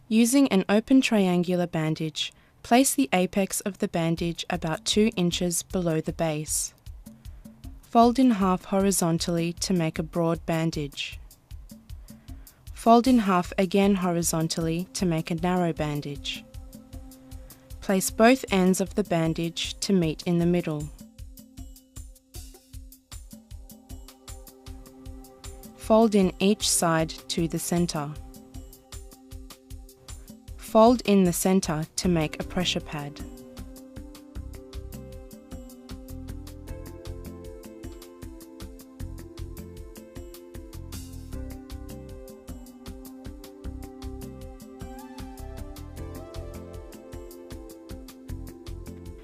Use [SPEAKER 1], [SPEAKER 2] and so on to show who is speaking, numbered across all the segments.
[SPEAKER 1] Using an open triangular bandage, place the apex of the bandage about 2 inches below the base. Fold in half horizontally to make a broad bandage. Fold in half again horizontally to make a narrow bandage. Place both ends of the bandage to meet in the middle. Fold in each side to the center. Fold in the center to make a pressure pad.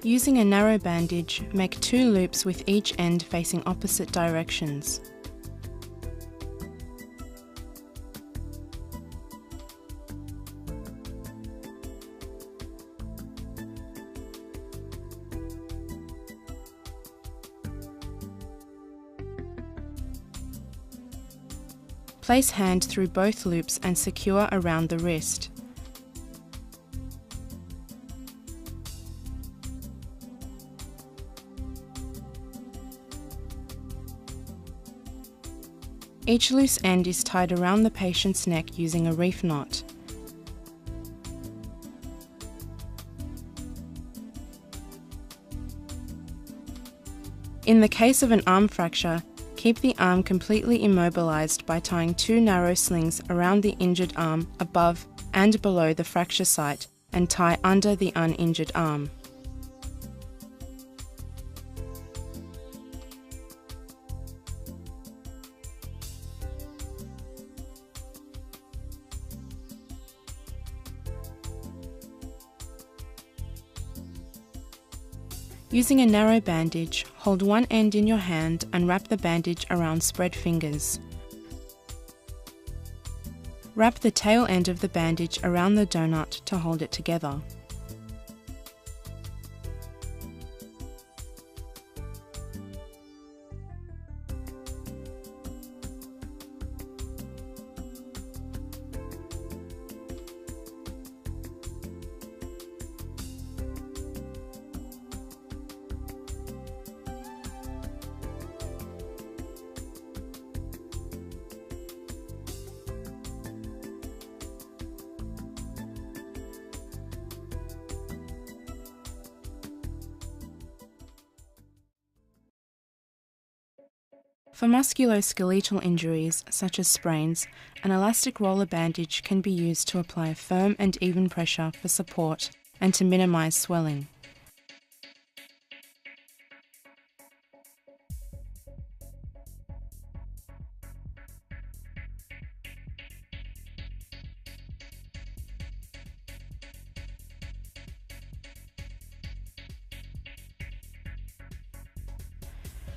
[SPEAKER 1] Using a narrow bandage, make 2 loops with each end facing opposite directions. Place hand through both loops and secure around the wrist. Each loose end is tied around the patient's neck using a reef knot. In the case of an arm fracture, keep the arm completely immobilized by tying 2 narrow slings around the injured arm above and below the fracture site and tie under the uninjured arm. Using a narrow bandage, hold one end in your hand and wrap the bandage around spread fingers. Wrap the tail end of the bandage around the donut to hold it together. For musculoskeletal injuries, such as sprains, an elastic roller bandage can be used to apply firm and even pressure for support and to minimize swelling.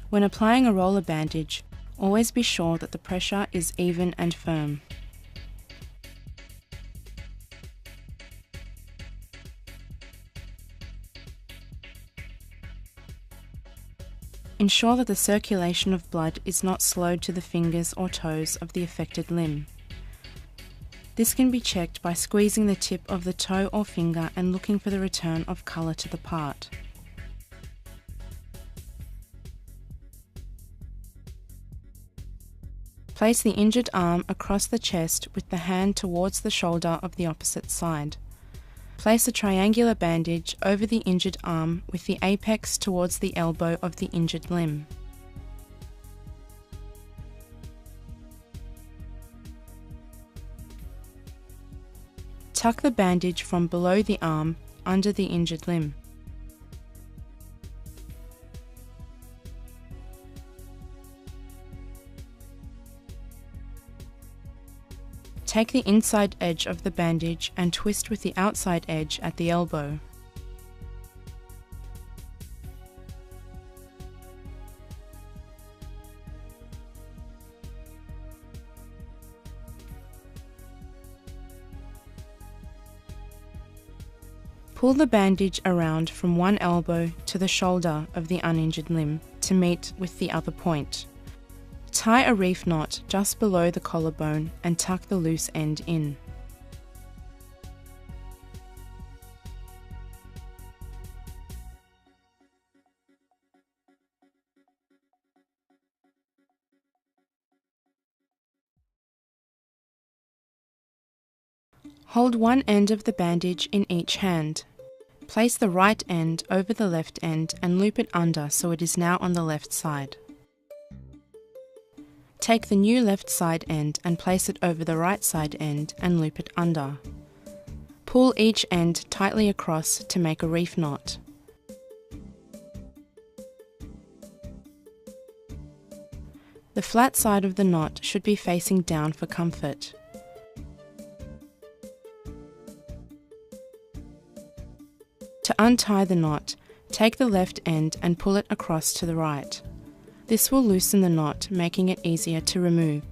[SPEAKER 1] When applying a roller bandage, always be sure that the pressure is even and firm. Ensure that the circulation of blood is not slowed to the fingers or toes of the affected limb. This can be checked by squeezing the tip of the toe or finger and looking for the return of colour to the part. Place the injured arm across the chest with the hand towards the shoulder of the opposite side. Place a triangular bandage over the injured arm with the apex towards the elbow of the injured limb. Tuck the bandage from below the arm under the injured limb. Take the inside edge of the bandage and twist with the outside edge at the elbow. Pull the bandage around from one elbow to the shoulder of the uninjured limb to meet with the other point. Tie a reef knot just below the collarbone and tuck the loose end in. Hold one end of the bandage in each hand. Place the right end over the left end and loop it under so it is now on the left side. Take the new left side end and place it over the right side end and loop it under. Pull each end tightly across to make a reef knot. The flat side of the knot should be facing down for comfort. To untie the knot, take the left end and pull it across to the right. This will loosen the knot, making it easier to remove.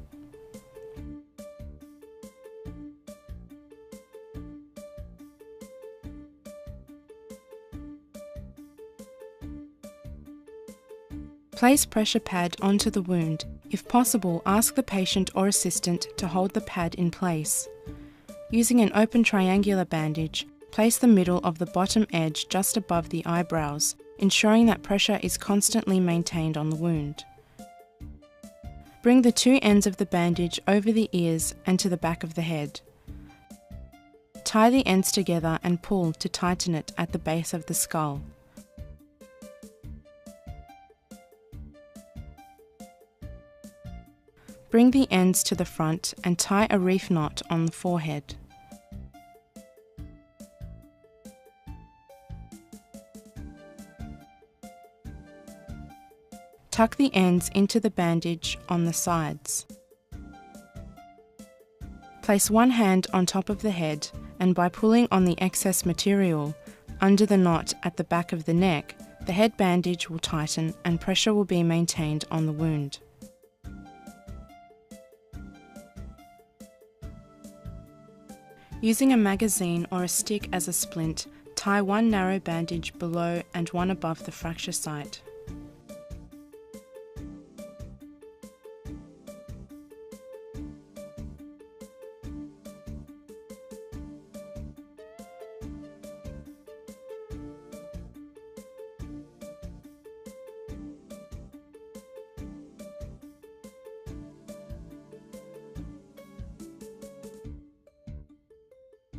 [SPEAKER 1] Place pressure pad onto the wound. If possible, ask the patient or assistant to hold the pad in place. Using an open triangular bandage, place the middle of the bottom edge just above the eyebrows, ensuring that pressure is constantly maintained on the wound. Bring the two ends of the bandage over the ears and to the back of the head. Tie the ends together and pull to tighten it at the base of the skull. Bring the ends to the front and tie a reef knot on the forehead. Tuck the ends into the bandage on the sides. Place one hand on top of the head and by pulling on the excess material under the knot at the back of the neck, the head bandage will tighten and pressure will be maintained on the wound. Using a magazine or a stick as a splint, tie one narrow bandage below and one above the fracture site.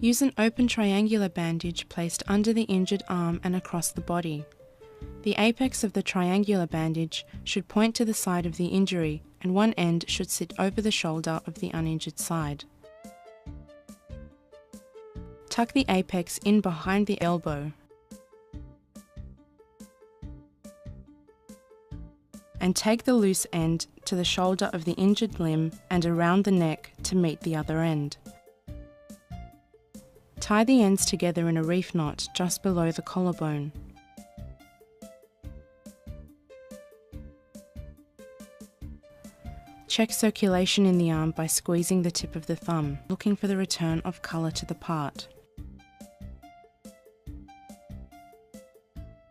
[SPEAKER 1] Use an open triangular bandage placed under the injured arm and across the body. The apex of the triangular bandage should point to the side of the injury and one end should sit over the shoulder of the uninjured side. Tuck the apex in behind the elbow and take the loose end to the shoulder of the injured limb and around the neck to meet the other end. Tie the ends together in a reef knot just below the collarbone. Check circulation in the arm by squeezing the tip of the thumb, looking for the return of colour to the part.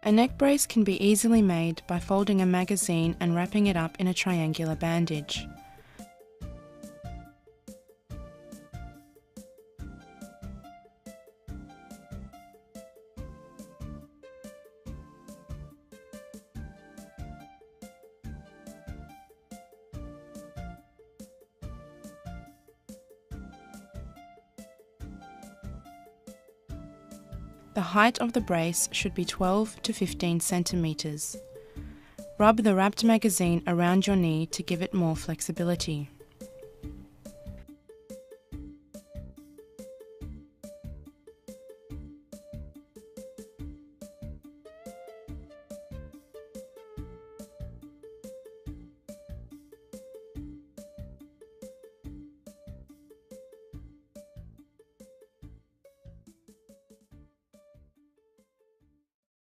[SPEAKER 1] A neck brace can be easily made by folding a magazine and wrapping it up in a triangular bandage. The height of the brace should be 12 to 15 centimeters. Rub the wrapped magazine around your knee to give it more flexibility.